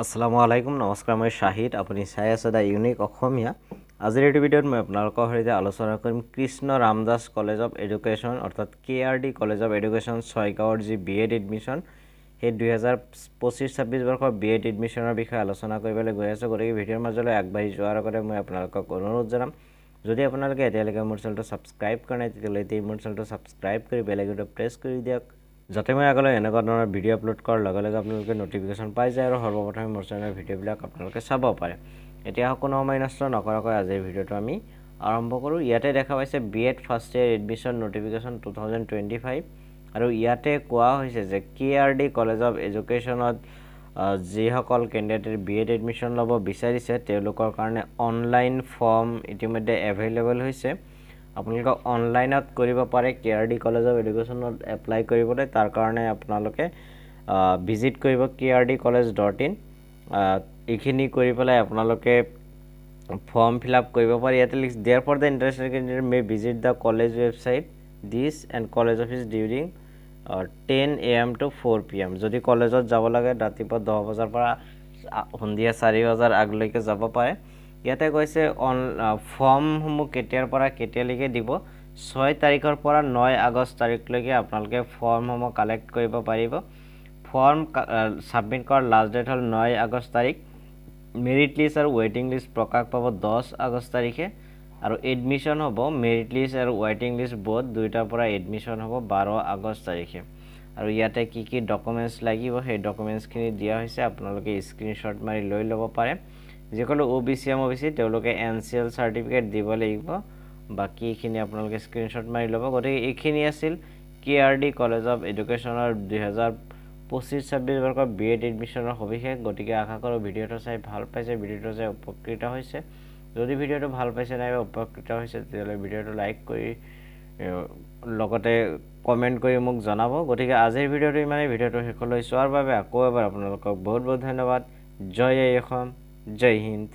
আসসালামু আলাইকুম নমস্কাৰ মই শাহিদ আপুনি চাই আছে দা ইউনিক অসমীয়া আজিৰ এই ভিডিঅ'ত মই আপোনালোকৰ সৈতে আলোচনা কৰিম Krishna Ramdas college of education অৰ্থাৎ কেআৰডি কলেজ অফ এডুকেশ্যন ছয়গাঁৱৰ যি বিএড এডমিশ্যন সেই 2025-26 বৰ্ষৰ বিএড এডমিশ্যনৰ বিষয়ে আলোচনা কৰিবলৈ গৈ আছোঁ গতিকে ভিডিঅ'ৰ মাজলৈ আগবাঢ়ি যোৱাৰ আগতে মই আপোনালোকক অনুৰোধ জনাম যদি আপোনালোকে এতিয়ালৈকে মোৰ চেনেলটো ছাবস্ক্ৰাইব কৰা নাই তেতিয়াহ'লে মোৰ চেনেলটো ছাবস্ক্ৰাইব কৰি বেল আইকনটো প্ৰেছ কৰি দিয়ক যাতে মই আগলৈ এনেকুৱা ধৰণৰ ভিডিঅ' আপলোড কৰাৰ লগে লগে আপোনালোকে নটিফিকেশ্যন পাই যায় আৰু সৰ্বপ্ৰথমে মোৰ চেনেলৰ ভিডিঅ'বিলাক আপোনালোকে চাব পাৰে এতিয়া কোনো সময় নষ্ট নকৰাকৈ আজিৰ ভিডিঅ'টো আমি আৰম্ভ কৰোঁ ইয়াতে দেখা পাইছে BEd first year admission notification 2025 আৰু ইয়াতে কোৱা হৈছে যে কেআৰডি কলেজ অফ এডুকেশ্যনত যিসকল কেণ্ডিডেটে বিএড এডমিশ্যন ল'ব বিচাৰিছে তেওঁলোকৰ কাৰণে অনলাইন ফৰ্ম ইতিমধ্যে এভেইলেবল হৈছে আপোনালোকে অনলাইনত কৰিব পাৰে কেআৰডি কলেজ অফ এডুকেশ্যনত এপ্লাই কৰিবলৈ তাৰ কাৰণে আপোনালোকে ভিজিট কৰিব krd.college.in এইখিনি কৰি পেলাই আপোনালোকে ফৰ্ম ফিল আপ কৰিব পাৰে ইয়াতে there for the interested candidate may visit the college website this and college office during 10 AM to 4 PM যদি কলেজত যাব লাগে ৰাতিপুৱা 10 বজাৰ পৰা সন্ধিয়া 4 বজাৰ আগলৈকে যাব পাৰে ইয়াতে কৈছে ফৰ্মসমূহ কেতিয়াৰ পৰা কেতিয়ালৈকে দিব 6 তাৰিখৰ পৰা 9 আগষ্ট তাৰিখলৈকে আপোনালোকে ফৰ্মসমূহ কালেক্ট কৰিব পাৰিব ফৰ্ম সাবমিট কৰাৰ লাষ্ট ডেট হ'ল 9 আগষ্ট তাৰিখ মেৰিট লিষ্ট আৰু ৱেটিং লিষ্ট প্ৰকাশ পাব 10 আগষ্ট তাৰিখে আৰু এডমিশ্যন হ'ব মেৰিট লিষ্ট আৰু ৱেটিং লিষ্ট বোথ দুইটাৰ পৰা এডমিশ্যন হ'ব 12 আগষ্ট তাৰিখে আৰু ইয়াতে কি ডকুমেণ্টছ লাগিব সেই ডকুমেণ্টছখিনি দিয়া হৈছে আপোনালোকে স্ক্ৰীনশ্বট মাৰি লৈ ল'ব পাৰে যিকোনো OBC তেওঁলোকে NCL সাৰ্টিফিকেট দিব লাগিব বাকিখিনি আপোনালোকে স্ক্ৰীনশ্বট মাৰি ল'ব গতিকে এইখিনি আছিল কেআৰডি কলেজ অফ এডুকেশ্যনৰ 2025-26 বৰ্ষৰ বিএড এডমিশ্যনৰ সবিশেষ গতিকে আশা কৰোঁ ভিডিঅ'টো চাই ভাল পাইছে ভিডিঅ'টো চাই উপকৃত হৈছে যদি ভিডিঅ'টো ভাল পাইছে নাইবা উপকৃত হৈছে তেতিয়াহ'লে ভিডিঅ'টো লাইক কৰি লগতে কমেণ্ট কৰি মোক জনাব গতিকে আজিৰ ভিডিঅ'টো ইমানেই ভিডিঅ'টো শেষলৈ চোৱাৰ বাবে আকৌ এবাৰ আপোনালোকক বহুত বহুত ধন্যবাদ জয় অসম জয় হিন্দ